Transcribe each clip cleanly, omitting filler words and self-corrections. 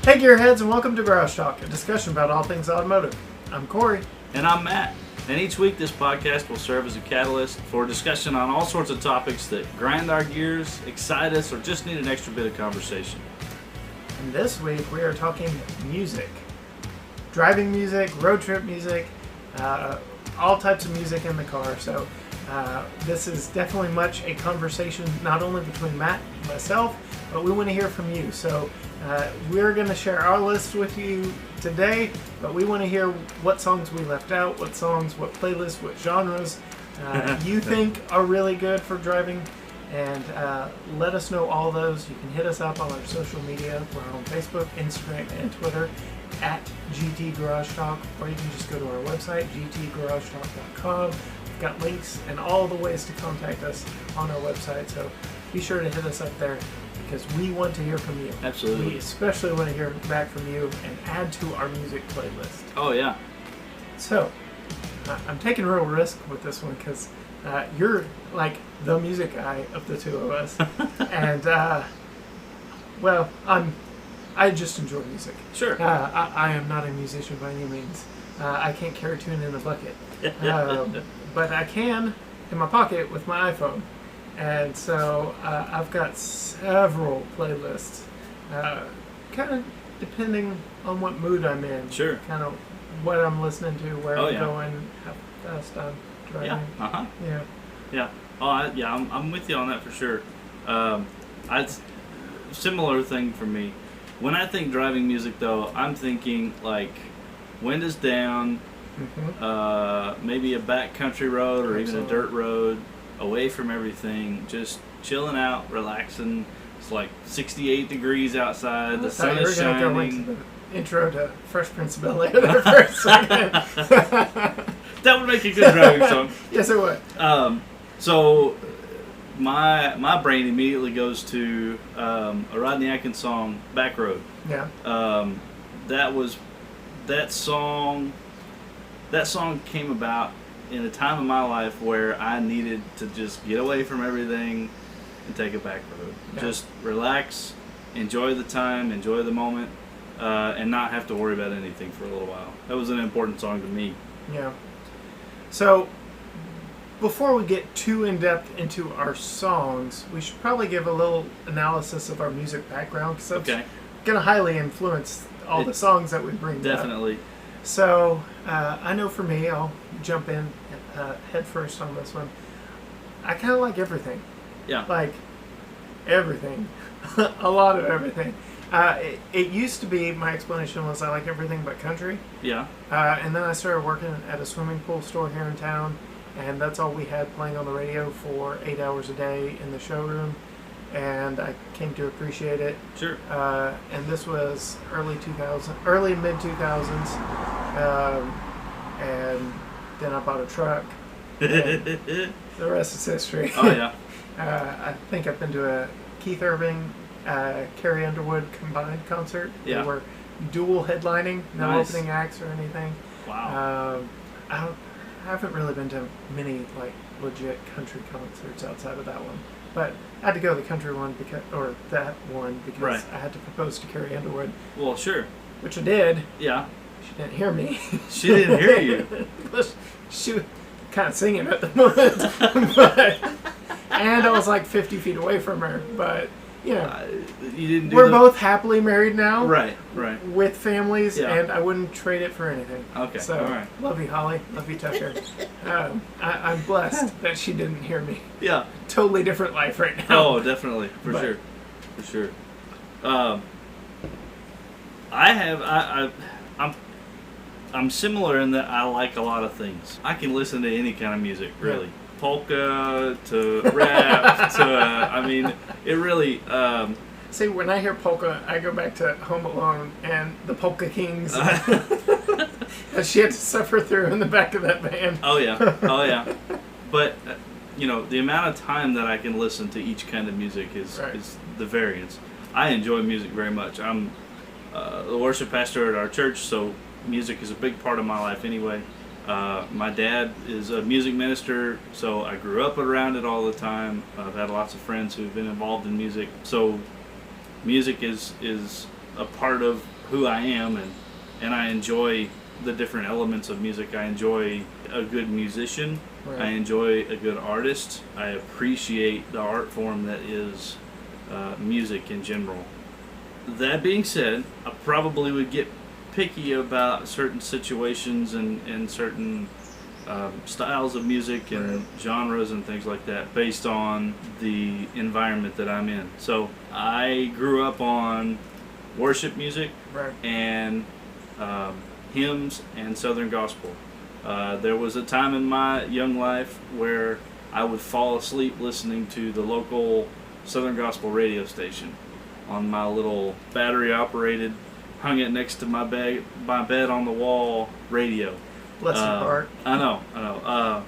Hey Gearheads, and welcome to Garage Talk, a discussion about all things automotive. I'm Cory. And I'm Matt. And each week this podcast will serve as a catalyst for discussion on all sorts of topics that grind our gears, excite us, or just need an extra bit of conversation. And this week we are talking music. Driving music, road trip music, all types of music in the car. So this is definitely much a conversation not only between Matt and myself, but we want to hear from you. So we're going to share our list with you today, but we want to hear what songs we left out, what songs, what playlists, what genres you think are really good for driving, and let us know all those. You can hit us up on our social media. We're on Facebook, Instagram, and Twitter at GT Garage Talk, or you can just go to our website, gtgaragetalk.com. We've got links and all the ways to contact us on our website, so be sure to hit us up there, because we want to hear from you. Absolutely. We especially want to hear back from you and add to our music playlist. Oh, yeah. So, I'm taking a real risk with this one because you're like the music guy of the two of us. And, well, I just enjoy music. Sure. I am not a musician by any means. I can't carry a tune in a bucket. But I can in my pocket with my iPhone. And so I've got several playlists, kind of depending on what mood I'm in. Sure. Kind of what I'm listening to, where I'm yeah. going, how fast I'm driving. Yeah. Uh-huh. Yeah. Yeah. Oh, I'm with you on that for sure. Similar thing for me. When I think driving music, though, I'm thinking like windows down, maybe a back country road or even a dirt road, away from everything, just chilling out, relaxing. It's like 68 degrees outside. The sun is shining. Go into the intro to Fresh Prince of Bel-Air there for a second. That would make a good driving song. Yes, it would. So my brain immediately goes to a Rodney Atkins song, Back Road. Yeah. That song came about in a time of my life where I needed to just get away from everything and take a back road. Yeah. Just relax, enjoy the time, enjoy the moment, and not have to worry about anything for a little while. That was an important song to me. Yeah. So, before we get too in-depth into our songs, we should probably give a little analysis of our music background, because that's going to highly influence all the songs that we bring Definitely. up. So, I know for me, I'll jump in head first on this one. I kind of like everything. Yeah. Like, everything. A lot of everything. It used to be, my explanation was I like everything but country. Yeah. And then I started working at a swimming pool store here in town, and that's all we had playing on the radio for 8 hours a day in the showroom. And I came to appreciate it. Sure. And this was early mid 2000s, and then I bought a truck. The rest is history. Oh yeah. I think I've been to a Keith Urban, Carrie Underwood combined concert. Yeah. They were dual headlining, no Nice. opening acts or anything. Wow. I haven't really been to many like legit country concerts outside of that one. But I had to go to the country one because Right. I had to propose to Carrie Underwood. Well, sure. Which I did. Yeah. She didn't hear me. She didn't hear you. She was kind of singing at the moment. And I was like 50 feet away from her. But, you know, you didn't. We're both happily married now. Right. With families, Yeah. and I wouldn't trade it for anything. Okay. So, all right. love you, Holly. Love you, Tucker. I'm blessed that she didn't hear me. Yeah. Totally different life right now. Oh, definitely, for sure. I'm similar in that I like a lot of things. I can listen to any kind of music, really. Yeah. Polka to rap to it really. See, when I hear polka, I go back to Home Alone and the Polka Kings that she had to suffer through in the back of that van. Oh yeah. But the amount of time that I can listen to each kind of music is the variance. I enjoy music very much. I'm the worship pastor at our church, so music is a big part of my life anyway. My dad is a music minister, so I grew up around it all the time. I've had lots of friends who've been involved in music, so music is a part of who I am, and I enjoy the different elements of music. I enjoy a good musician. Right. I enjoy a good artist. I appreciate the art form that is music in general. That being said, I probably would get picky about certain situations and certain styles of music and genres and things like that based on the environment that I'm in. So I grew up on worship music and hymns and Southern gospel. There was a time in my young life where I would fall asleep listening to the local Southern gospel radio station on my little battery-operated, hung it next to my bed on the wall radio. Bless your heart. I know.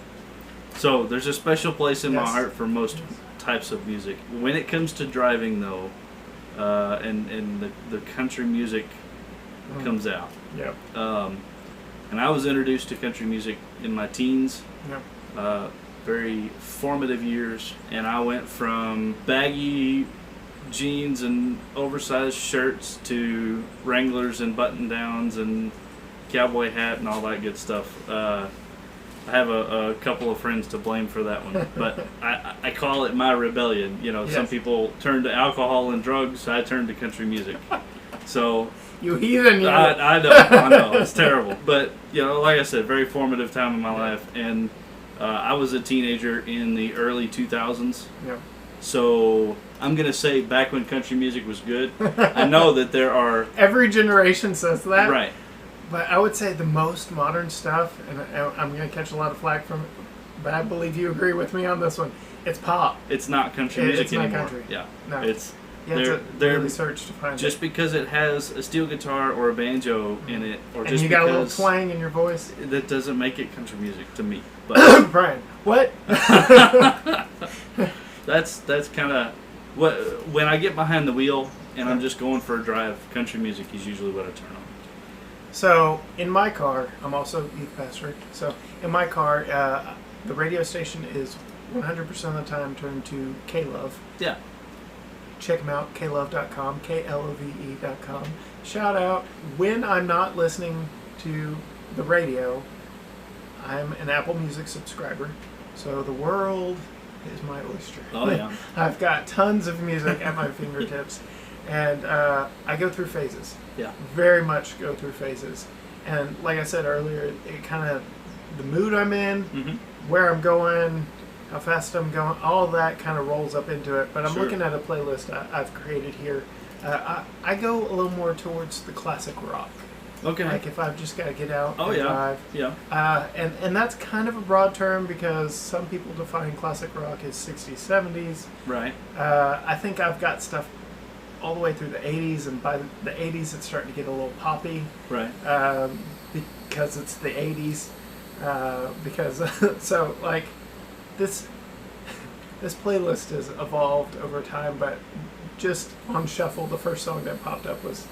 So there's a special place in my heart for most types of music. When it comes to driving, though, and the country music comes out. Yep. And I was introduced to country music in my teens. Yep. Very formative years, and I went from baggy jeans and oversized shirts to Wranglers and button-downs and cowboy hat and all that good stuff. I have a couple of friends to blame for that one, but I call it my rebellion. You know, some people turn to alcohol and drugs. I turn to country music. So you heathen, you. I know, it's terrible. But you know, like I said, very formative time in my life, and I was a teenager in the early 2000s. Yeah. So I'm gonna say back when country music was good. I know that there are every generation says that, right? But I would say the most modern stuff, and I'm gonna catch a lot of flack from, but I believe you agree with me on this one. It's pop. It's not country music it's anymore. Not country. Yeah, no. It's you have to really search to find just because it has a steel guitar or a banjo in it, or and just you got a little twang in your voice. That doesn't make it country music to me. But Brian, what? That's kind of what when I get behind the wheel and I'm just going for a drive. Country music is usually what I turn on. So in my car, I'm also youth pastor. So in my car, the radio station is 100% of the time turned to K-Love. Yeah. Check them out, klove.com, klove.com. Shout out. When I'm not listening to the radio, I'm an Apple Music subscriber. So the world is my oyster. Oh, yeah. I've got tons of music at my fingertips. And I go through phases. Yeah. Very much go through phases. And like I said earlier, it kind of, the mood I'm in, where I'm going, how fast I'm going, all that kind of rolls up into it. But I'm looking at a playlist I've created here. I go a little more towards the classic rock. Okay. Like if I've just got to get out and yeah. drive. Yeah. And that's kind of a broad term because some people define classic rock as 60s, 70s. Right. I think I've got stuff all the way through the 80s, and by the 80s it's starting to get a little poppy. Right. Because it's the 80s. So like this playlist has evolved over time, but just on shuffle, the first song that popped up was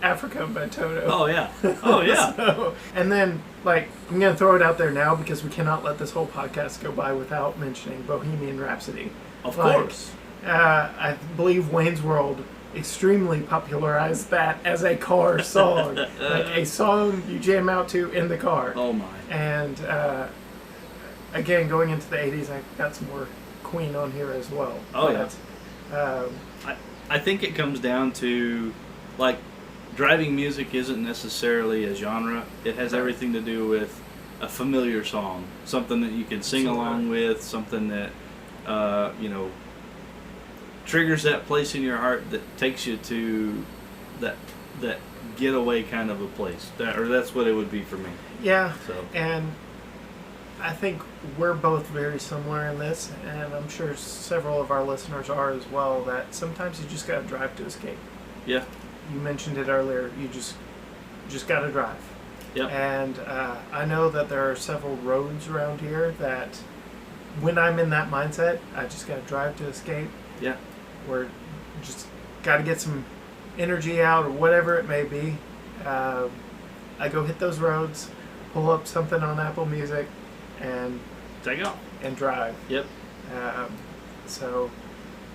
Africa by Toto. Oh yeah. Oh yeah. So, and then like I'm gonna throw it out there now because we cannot let this whole podcast go by without mentioning Bohemian Rhapsody. Of course. I believe Wayne's World extremely popularized that as a car song, like a song you jam out to in the car. Oh my! And again, going into the 80s, I got some more Queen on here as well. Oh but, yeah. I think it comes down to like driving music isn't necessarily a genre. It has everything to do with a familiar song, something that you can sing along with, something that triggers that place in your heart that takes you to that getaway kind of a place. That's what it would be for me. Yeah. So. And I think we're both very similar in this, and I'm sure several of our listeners are as well, that sometimes you just got to drive to escape. Yeah. You mentioned it earlier. You just got to drive. Yep. And I know that there are several roads around here that when I'm in that mindset, I just got to drive to escape. Yeah. Or just got to get some energy out or whatever it may be. I go hit those roads, pull up something on Apple Music, and take off and drive. Yep. So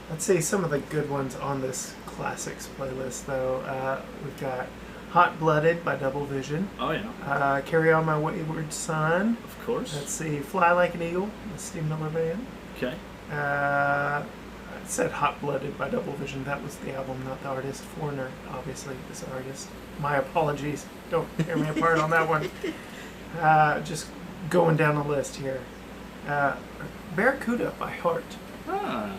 Let's see some of the good ones on this classics playlist, though. We've got Hot Blooded by Double Vision. Oh, yeah. Carry On My Wayward Son. Of course. Let's see, Fly Like an Eagle, the Steve Miller Band. Okay. I said Hot Blooded by Double Vision. That was the album, not the artist. Foreigner, obviously, is the artist. My apologies. Don't tear me apart on that one. Just going down the list here. Barracuda by Heart. Ah.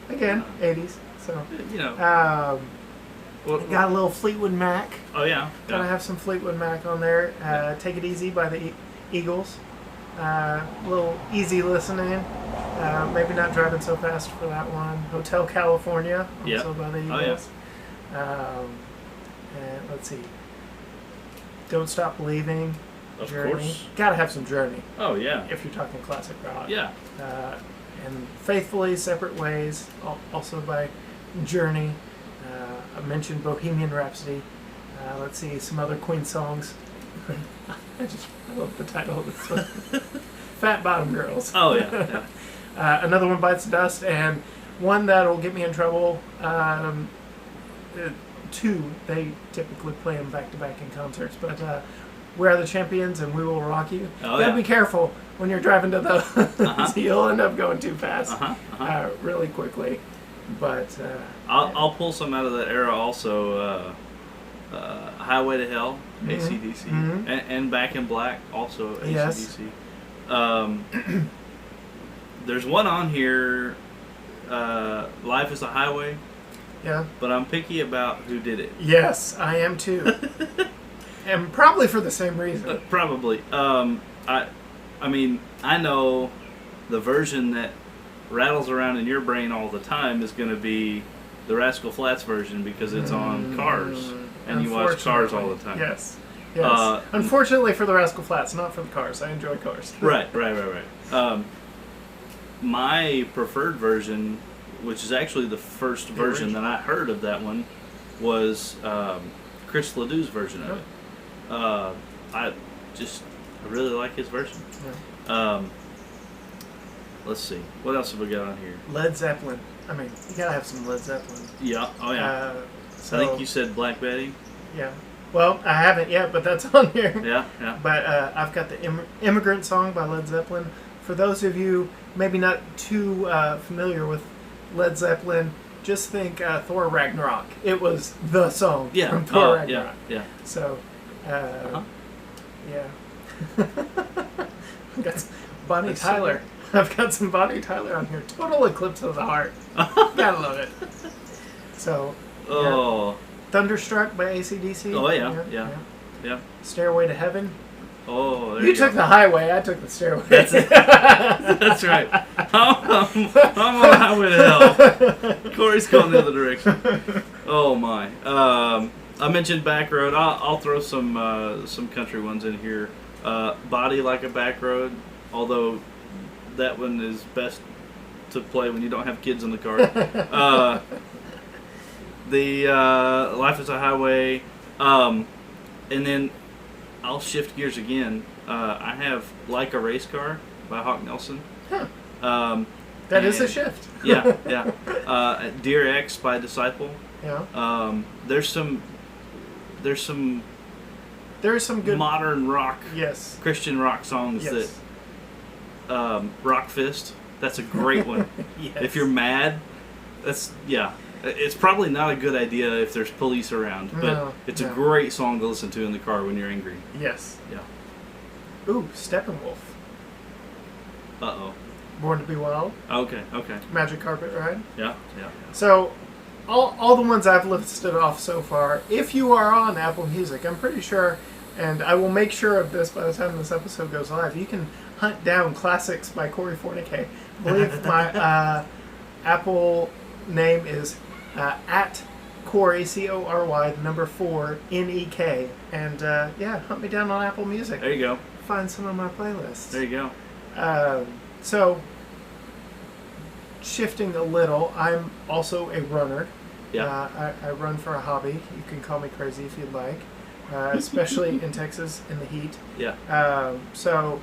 Again, 80s. So, You know. got a little Fleetwood Mac. Oh, yeah. Gotta have some Fleetwood Mac on there. Take It Easy by the Eagles. A little easy listening. Maybe not driving so fast for that one. Hotel California, also by the Eagles. Oh, yeah. And let's see. Don't Stop Believing. Of Journey. course. Gotta have some Journey. Oh, yeah. If you're talking classic rock. Yeah. And Faithfully Separate Ways, also by Journey. I mentioned Bohemian Rhapsody. Let's see, some other Queen songs. I love the title of this one. Fat Bottom Girls. Oh, yeah. Another one bites the dust, and one that'll get me in trouble. Two, they typically play them back to back in concerts, but We Are the Champions and We Will Rock You. Oh, Gotta be careful when you're driving to those. You'll end up going too fast really quickly. But I'll pull some out of that era also. Highway to Hell, AC/DC, and Back in Black, also AC/DC. Yes. There's one on here, Life is a Highway. Yeah. But I'm picky about who did it. Yes, I am too. And probably for the same reason. Probably. I mean, I know the version that rattles around in your brain all the time is going to be the Rascal Flatts version because it's on Cars. And you watch Cars all the time. Yes. Yes. Unfortunately for the Rascal Flatts, not for the Cars. I enjoy Cars. Right. My preferred version, which is actually the first version that I heard of that one, was Chris Ledoux' version of it. I really like his version. Yeah. Let's see. What else have we got on here? Led Zeppelin. I mean, you gotta have some Led Zeppelin. Yeah. Oh, yeah. So, I think you said Black Betty. Yeah. Well, I haven't yet, but that's on here. Yeah. But I've got the Immigrant Song by Led Zeppelin. For those of you maybe not too familiar with Led Zeppelin, just think Thor Ragnarok. It was the song from Thor Ragnarok. Yeah. So, yeah. I've got Bonnie Tyler. I've got some Bonnie Tyler on here. Total Eclipse of the Heart. Gotta love it. So, Thunderstruck by AC/DC. Oh, yeah. Stairway to Heaven. Oh, there you took the highway. I took the stairway. That's right. I'm on the highway to hell. Corey's going the other direction. Oh my. I mentioned Back Road. I'll throw some country ones in here. Body Like a Back Road, although that one is best to play when you don't have kids in the car. The Life is a Highway, and then I'll shift gears again. I have Like a Race Car by Hawk Nelson. Huh. That is a shift. yeah. Dear X by Disciple. Yeah. There's some good modern rock, Christian rock songs that Rock Fist. That's a great one. Yes. If you're mad, it's probably not a good idea if there's police around, but it's a great song to listen to in the car when you're angry. Yes. Yeah. Ooh, Steppenwolf. Uh-oh. Born to Be Wild. Okay. Magic Carpet Ride. Yeah. So, all the ones I've listed off so far, if you are on Apple Music, I'm pretty sure, and I will make sure of this by the time this episode goes live, you can hunt down Classics by Cory Fornicay. I believe my Apple name is at Cory, Cory, the number 4, NEK. And hunt me down on Apple Music. There you go. Find some of my playlists. There you go. So, shifting a little, I'm also a runner. Yeah. I run for a hobby. You can call me crazy if you'd like, especially in Texas in the heat. Yeah. So,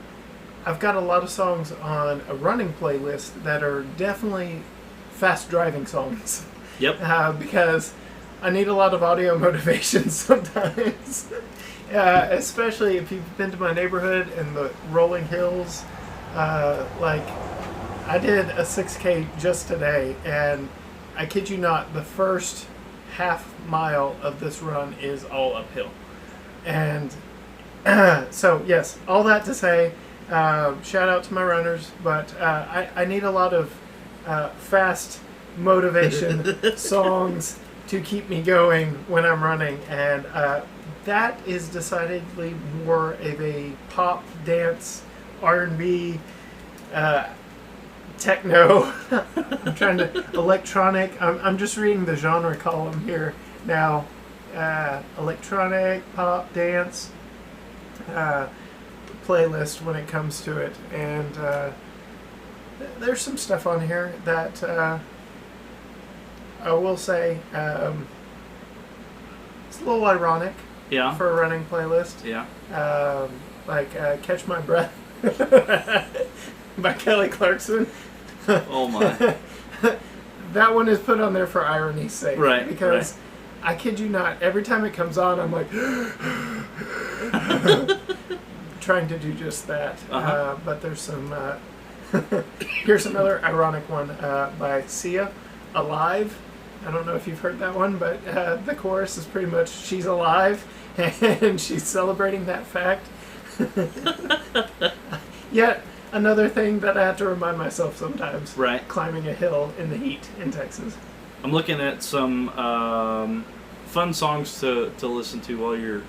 I've got a lot of songs on a running playlist that are definitely fast driving songs. Yep. Because I need a lot of audio motivation sometimes. Especially if you've been to my neighborhood and the rolling hills. Like, I did a 6K just today, and I kid you not, the first half mile of this run is all uphill. And so, yes, all that to say, shout out to my runners, but I need a lot of fast motivation songs to keep me going when I'm running, and that is decidedly more of a pop, dance, R&B, techno. I'm trying to electronic. I'm just reading the genre column here now. Electronic, pop, dance playlist when it comes to it, and there's some stuff on here that I will say it's a little ironic. Yeah. For a running playlist. Yeah. Like "Catch My Breath" by Kelly Clarkson. Oh my. That one is put on there for irony's sake. Right. Because I kid you not, every time it comes on, I'm like trying to do just that. But there's some. Here's another ironic one by Sia, "Alive." I don't know if you've heard that one, but the chorus is pretty much she's alive and she's celebrating that fact. Yet another thing that I have to remind myself sometimes. Right. Climbing a hill in the heat in Texas. I'm looking at some fun songs to listen to while you're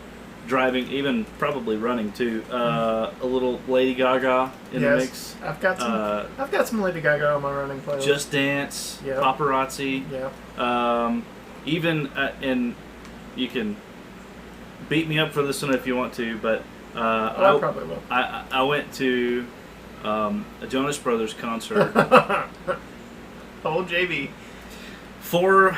driving, even probably running too. A little Lady Gaga in the mix. I've got some Lady Gaga on my running playlist. Just Dance, Paparazzi. Yeah. Even and you can beat me up for this one if you want to, but I probably will. I went to a Jonas Brothers concert. Old JV. For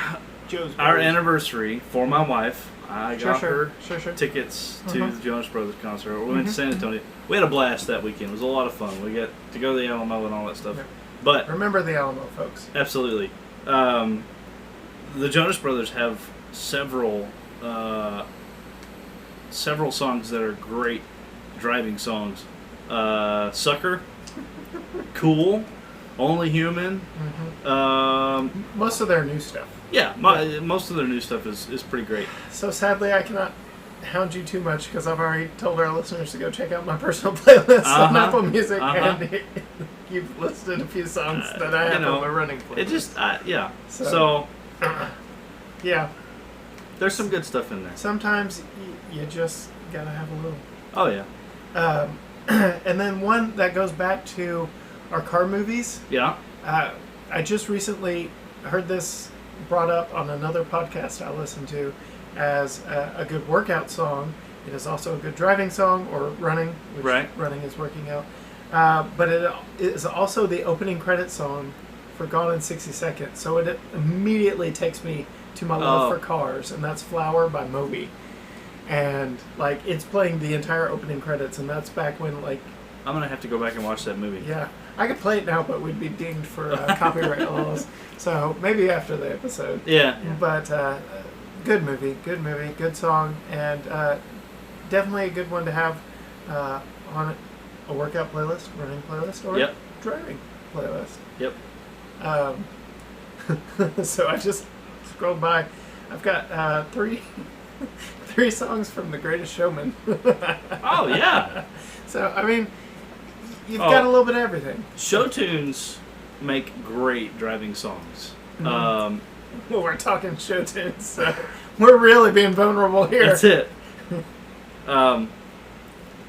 Joe's our Brothers. anniversary, for my wife, I got her tickets to the Jonas Brothers concert. We went to San Antonio. We had a blast that weekend. It was a lot of fun. We got to go to the Alamo and all that stuff. Yeah. But remember the Alamo, folks. Absolutely. The Jonas Brothers have several songs that are great driving songs. Sucker, Cool, Only Human. Most of their new stuff. Yeah, most of their new stuff is pretty great. So sadly, I cannot hound you too much because I've already told our listeners to go check out my personal playlist on Apple Music, and you've listed a few songs that I have on my running playlist. It just, So yeah. There's some good stuff in there. Sometimes you just gotta have a little. Oh, yeah. And then one that goes back to our car movies. Yeah. I just recently heard this brought up on another podcast I listened to as a good workout song. It is also a good driving song or running, which running is working out. But it is also the opening credit song for Gone in 60 Seconds. So it immediately takes me to my love for cars, and that's Flower by Moby. And like it's playing the entire opening credits, and that's back when like I'm gonna have to go back and watch that movie. Yeah, I could play it now, but we'd be dinged for copyright laws. So maybe after the episode. Yeah. But good movie, good song, and definitely a good one to have on a workout playlist, running playlist, or driving playlist. Yep. So I just scrolled by. I've got three songs from The Greatest Showman. Oh, yeah. So, I mean, you've got a little bit of everything. Show tunes make great driving songs. Well, we're talking show tunes, so we're really being vulnerable here. That's it.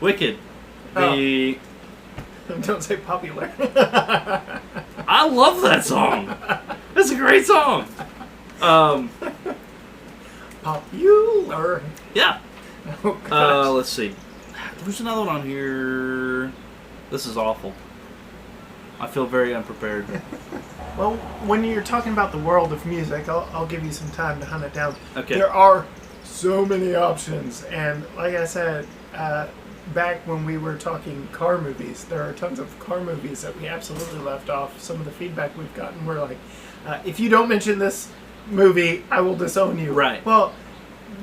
Wicked. Don't say popular. I love that song. That's a great song. Popular. Yeah. Oh, let's see. There's another one on here. This is awful. I feel very unprepared. Well, when you're talking about the world of music, I'll give you some time to hunt it down. Okay. There are so many options, and like I said, back when we were talking car movies, there are tons of car movies that we absolutely left off. Some of the feedback we've gotten, we're like, if you don't mention this movie, I will disown you. Right. Well,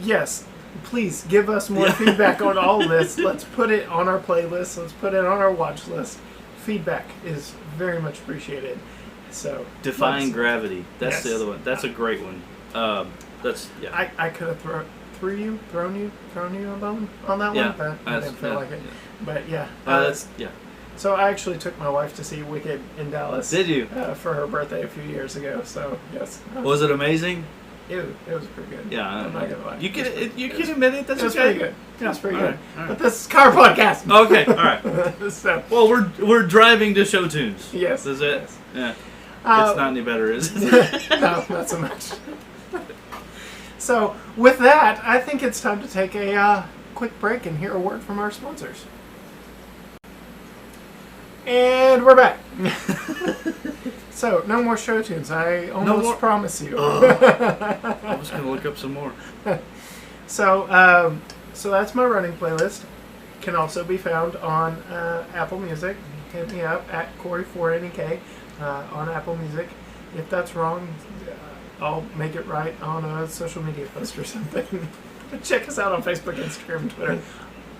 yes, please give us more feedback on all this. Let's put it on our playlist. Let's put it on our watch list. Feedback is very much appreciated. So Defying Gravity. That's yes. the other one. That's a great one. I could have thrown you a bone on that one, but I didn't feel like it. Yeah. But yeah. So I actually took my wife to see Wicked in Dallas. Did you? For her birthday a few years ago. So yes. Was it amazing? It was pretty good. Yeah, I'm not gonna lie. You can admit it. That's it was okay. pretty good. Yeah, it was pretty good. All right. But this is car podcast. Okay, all right. So, well, we're driving to show tunes. Yes. Is it? Yes. Yeah. It's not any better, is it? No, not so much. So with that, I think it's time to take a quick break and hear a word from our sponsors. And we're back. So, no more show tunes. I almost promise you. I was going to look up some more. So that's my running playlist. Can also be found on Apple Music. Hit me up at Cory4NEK on Apple Music. If that's wrong, I'll make it right on a social media post or something. Check us out on Facebook, Instagram, and Twitter.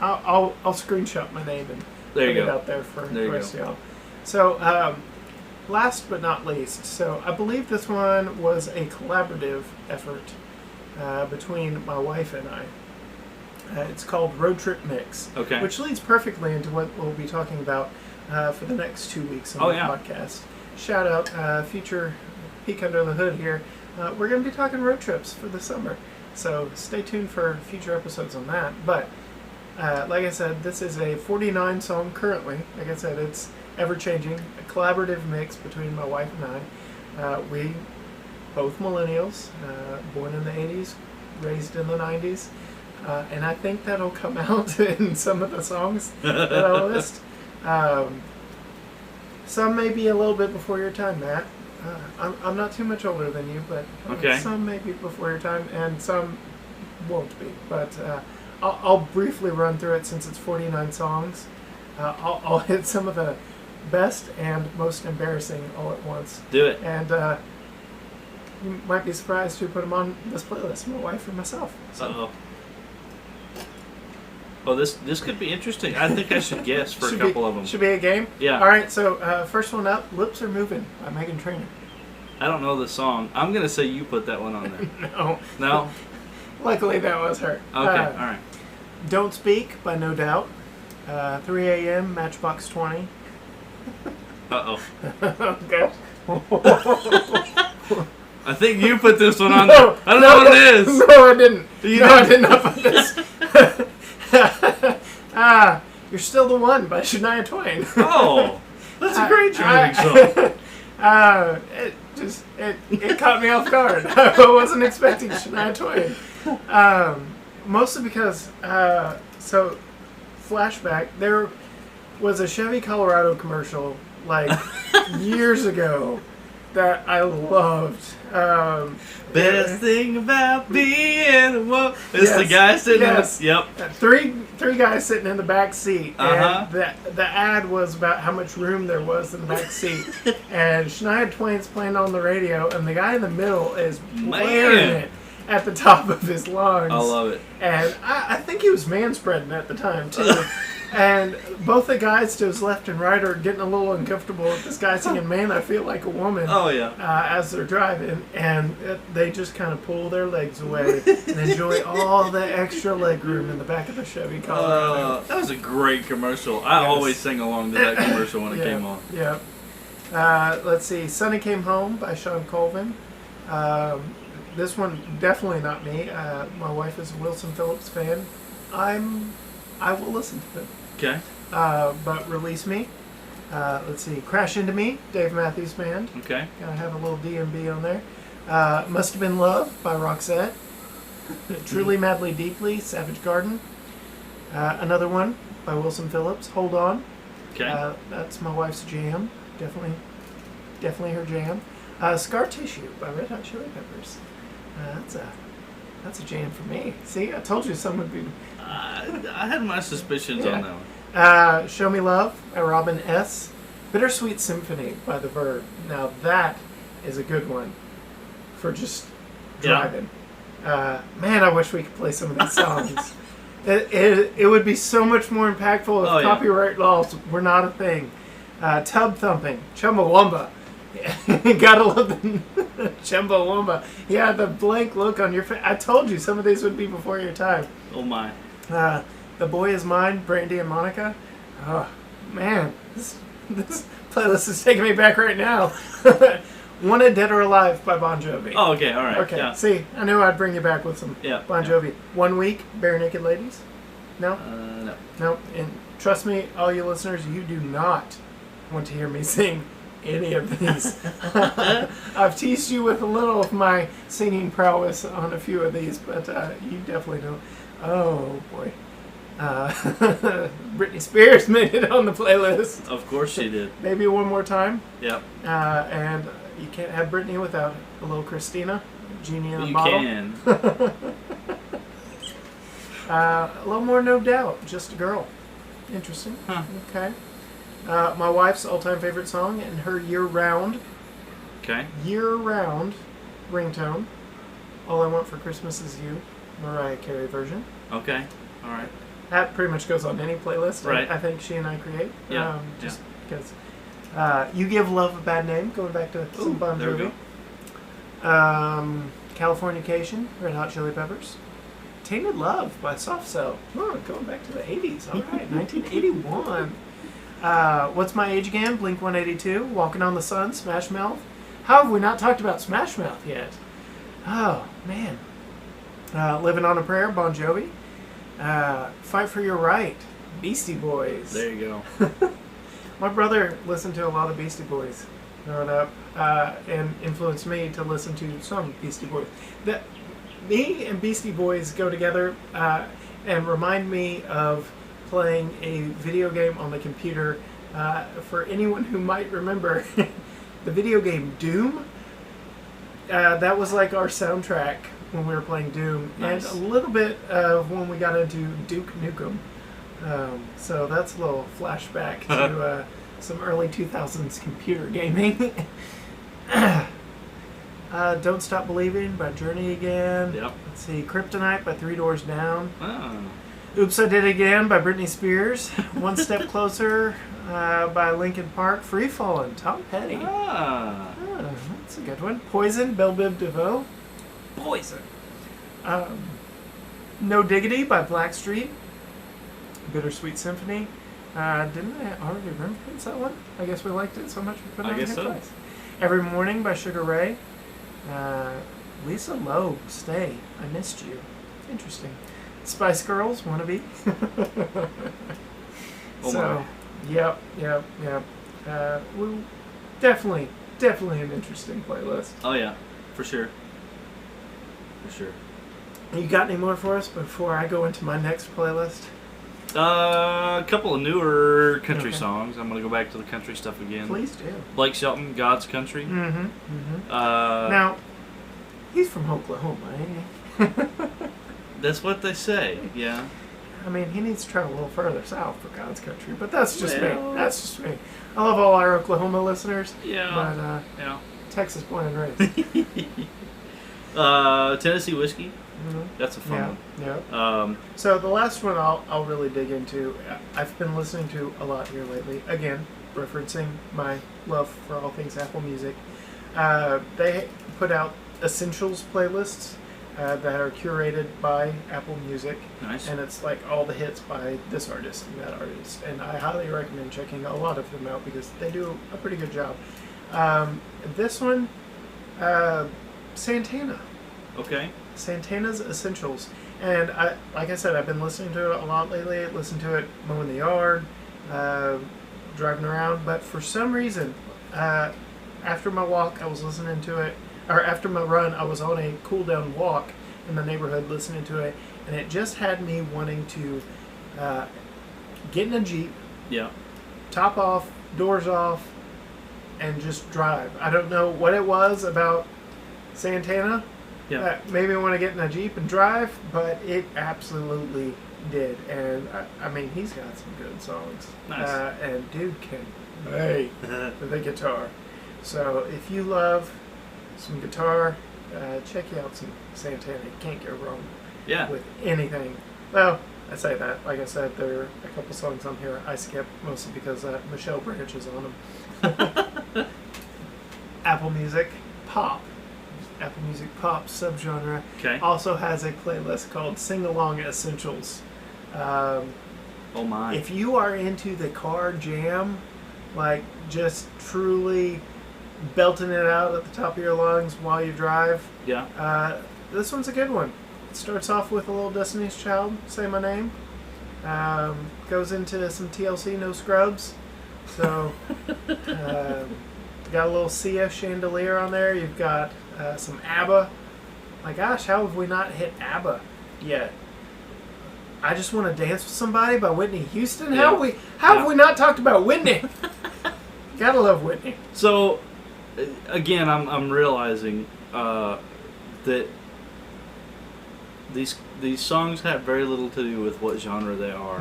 I'll screenshot my name and put it out there for the rest of y'all. So, last but not least, so I believe this one was a collaborative effort between my wife and I. It's called Road Trip Mix, which leads perfectly into what we'll be talking about for the next 2 weeks on the podcast. Shout out, future peek under the hood here. We're going to be talking road trips for the summer, so stay tuned for future episodes on that. But like I said, this is a 49 song currently. Like I said, it's ever-changing, a collaborative mix between my wife and I. We, both millennials, born in the 80s, raised in the 90s, and I think that'll come out in some of the songs that I'll list. Some may be a little bit before your time, Matt. I'm not too much older than you, but some may be before your time, and some won't be. But I'll briefly run through it since it's 49 songs. I'll hit some of the best and most embarrassing all at once. Do it. And you might be surprised who put them on this playlist, my wife or myself. So. Uh-oh. Oh, this could be interesting. I think I should guess for a couple of them. Should be a game? Yeah. All right, so first one up, Lips Are Moving by Meghan Trainor. I don't know the song. I'm going to say you put that one on there. No. No? Luckily, that was her. Okay, all right. Don't Speak by No Doubt. 3 a.m., Matchbox 20. Uh-oh. Okay. I think you put this one on there. I don't know what it is. No, I didn't. I did not put this. You're Still the One by Shania Twain. Oh, that's a great driving song. It caught me off guard. I wasn't expecting Shania Twain. Mostly because, so, flashback, there was a Chevy Colorado commercial, like, years ago that I loved. Best thing about being a woman. It's the guy sitting in the... Yep. Three guys sitting in the back seat. And the ad was about how much room there was in the back seat. And Shania Twain's playing on the radio, and the guy in the middle is blaring it at the top of his lungs. I love it. And I think he was man-spreading at the time, too. And both the guys to his left and right are getting a little uncomfortable with this guy singing "Man, I Feel Like a Woman." Oh yeah. As they're driving, and they just kind of pull their legs away and enjoy all the extra leg room in the back of the Chevy Colorado. That was a great commercial. I always sing along to that commercial when it came on. Yeah. Let's see. "Sonny Came Home" by Sean Colvin. This one definitely not me. My wife is a Wilson Phillips fan. I will listen to it. Okay. But Release Me. Let's see. Crash Into Me, Dave Matthews Band. Okay. Gotta have a little DMB on there. Must Have Been Love by Roxette. Truly Madly Deeply, Savage Garden. Another one by Wilson Phillips, Hold On. Okay. That's my wife's jam. Definitely her jam. Scar Tissue by Red Hot Chili Peppers. That's a jam for me. See, I told you some would be. I had my suspicions on that one. Show Me Love by Robin S. Bittersweet Symphony by The Verb. Now that is a good one for just driving. Man, I wish we could play some of these songs. It would be so much more impactful if copyright laws were not a thing. Tub Thumping, Chumbawamba. Gotta love the Chumbawamba. Yeah, the blank look on your face. I told you some of these would be before your time. Oh my. The Boy Is Mine, Brandy and Monica. Oh, man. This playlist is taking me back right now. Wanted Dead or Alive by Bon Jovi. Oh, okay, all right. Okay, yeah. See, I knew I'd bring you back with some Bon Jovi. 1 Week, Bare Naked Ladies? No? No. No, and trust me, all you listeners, you do not want to hear me sing any of these. I've teased you with a little of my singing prowess on a few of these, but you definitely don't. Oh, boy. Britney Spears made it on the playlist. Of course she did. Maybe one more time. Yep. And you can't have Britney without a little Christina. Genie in a you Bottle. Can. A little more No Doubt. Just a Girl. Interesting. Huh. Okay. My wife's all-time favorite song and her year-round ringtone. All I Want for Christmas Is You. Mariah Carey version. Okay. All right. That pretty much goes on any playlist. Right. I think she and I create. Yeah. Just because. You Give Love a Bad Name. Going back to some Bon there we Jovi. Californication. Red Hot Chili Peppers. Tainted Love by Soft Cell. Oh, going back to the 80s. All right. 1981. What's My Age Again? Blink 182. Walking on the Sun. Smash Mouth. How have we not talked about Smash Mouth yet? Oh, man. Living on a Prayer. Bon Jovi. Fight for Your Right. Beastie Boys. There you go. My brother listened to a lot of Beastie Boys growing up and influenced me to listen to some Beastie Boys. Me and Beastie Boys go together and remind me of playing a video game on the computer. For anyone who might remember the video game Doom, that was like our soundtrack when we were playing Doom. Nice. And a little bit of when we got into Duke Nukem. So that's a little flashback to some early 2000s computer gaming. Don't Stop Believing by Journey again. Yep. Let's see, Kryptonite by Three Doors Down. Oh. Oops, I Did It Again by Britney Spears. One Step Closer by Linkin Park. Free Fallin', Tom Petty. That's a good one. Poison, Belle Biv DeVoe. Poison. No Diggity by Blackstreet. Bittersweet Symphony. Didn't I already reference that one? I guess we liked it so much we put it on here twice. Every Morning by Sugar Ray. Lisa Loeb, Stay. I Missed You. Interesting. Spice Girls, Wannabe. My. Yep. Definitely an interesting playlist. Oh yeah, for sure. You got any more for us before I go into my next playlist? A couple of newer country songs. I'm gonna go back to the country stuff again. Please do. Blake Shelton, God's Country. Now, he's from Oklahoma, ain't he? That's what they say. Yeah. I mean, he needs to travel a little further south for God's Country, but that's just me. That's just me. I love all our Oklahoma listeners. Yeah. But Texas born and raised. Tennessee Whiskey. Mm-hmm. That's a fun one. Yeah. So the last one I'll really dig into. I've been listening to a lot here lately. Again, referencing my love for all things Apple Music. They put out essentials playlists that are curated by Apple Music. Nice. And it's like all the hits by this artist and that artist. And I highly recommend checking a lot of them out because they do a pretty good job. This one, Santana. Okay. Santana's Essentials. And like I said, I've been listening to it a lot lately. Listen to it mowing the yard, driving around. But for some reason, after my walk, I was listening to it. Or after my run, I was on a cool down walk in the neighborhood listening to it. And it just had me wanting to get in a Jeep. Yeah. Top off, doors off, and just drive. I don't know what it was about Santana, Maybe want to get in a Jeep and drive, but it absolutely did. And I mean, he's got some good songs. Nice. And dude can play the guitar. So if you love some guitar, check out some Santana. You can't go wrong with anything. Well, I say that. Like I said, there are a couple songs on here I skip, mostly because Michelle Branch is on them. Apple Music Pop. Apple Music Pop subgenre also has a playlist called Sing Along Essentials. Oh my. If you are into the car jam, like just truly belting it out at the top of your lungs while you drive, this one's a good one. It starts off with a little Destiny's Child, Say My Name. Goes into some TLC, No Scrubs. So, got a little Sia Chandelier on there. You've got some ABBA. My gosh, how have we not hit ABBA yet? I Just Want to Dance with Somebody by Whitney Houston. How have we not talked about Whitney? Gotta love Whitney. So, again, I'm realizing that these songs have very little to do with what genre they are,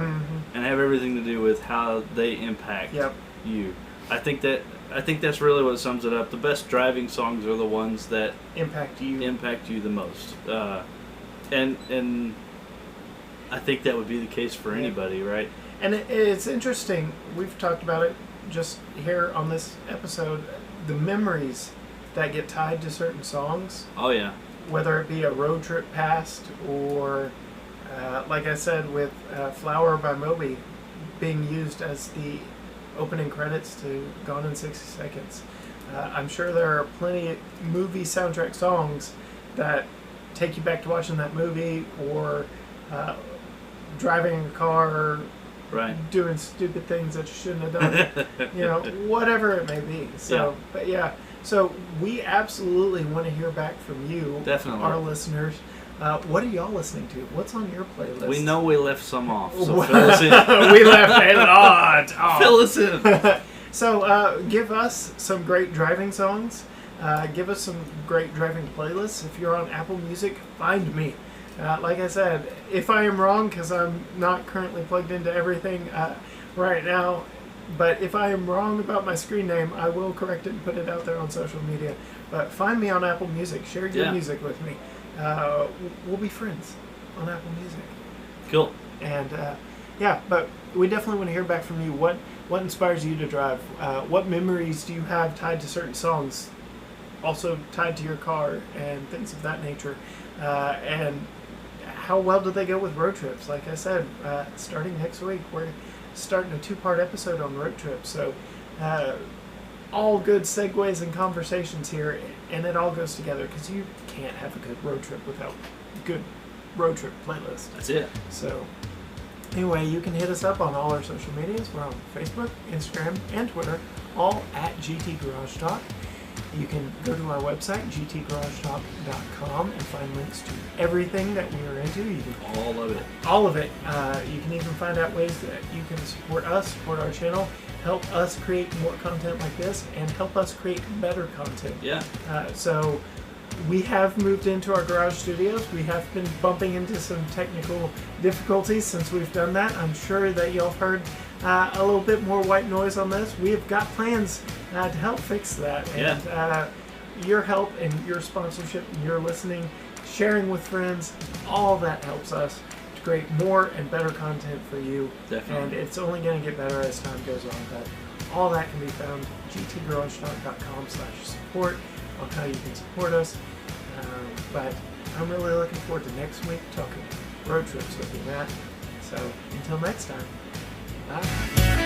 and have everything to do with how they impact you. I think that's really what sums it up. The best driving songs are the ones that impact you the most, and I think that would be the case for anybody, right? And it's interesting. We've talked about it just here on this episode. The memories that get tied to certain songs. Oh yeah. Whether it be a road trip past or, like I said, with Flower by Moby being used as the opening credits to Gone in 60 Seconds. I'm sure there are plenty of movie soundtrack songs that take you back to watching that movie, or driving a car, doing stupid things that you shouldn't have done, whatever it may be. So, but so we absolutely want to hear back from you, our listeners. What are y'all listening to? What's on your playlist? We know we left some off, so fill us in. We left a lot off. Fill us in. So give us some great driving songs. Give us some great driving playlists. If you're on Apple Music, find me. Like I said, if I am wrong, because I'm not currently plugged into everything right now, but if I am wrong about my screen name, I will correct it and put it out there on social media. But find me on Apple Music. Share your music with me. We'll be friends on Apple Music. Cool. And but we definitely want to hear back from you. What inspires you to drive? What memories do you have tied to certain songs? Also tied to your car and things of that nature. And how well do they go with road trips? Like I said, starting next week, we're starting a 2-part episode on road trips. So all good segues and conversations here, and it all goes together, because you can't have a good road trip without a good road trip playlist. That's it. So anyway, you can hit us up on all our social medias. We're on Facebook, Instagram, and Twitter, all at GT Garage Talk. You can go to our website, gtgaragetalk.com, and find links to everything that we are into. You can, all of it. All of it. You can even find out ways that you can support us, support our channel, help us create more content like this, and help us create better content. Yeah. So we have moved into our garage studios. We have been bumping into some technical difficulties since we've done that. I'm sure that y'all heard a little bit more white noise on this. We have got plans to help fix that. And your help and your sponsorship and your listening, sharing with friends, all that helps us to create more and better content for you. Definitely. And it's only going to get better as time goes on. But all that can be found gtgaragetalk.com/support on how you can support us. But I'm really looking forward to next week talking road trips with you, Matt. So until next time, bye.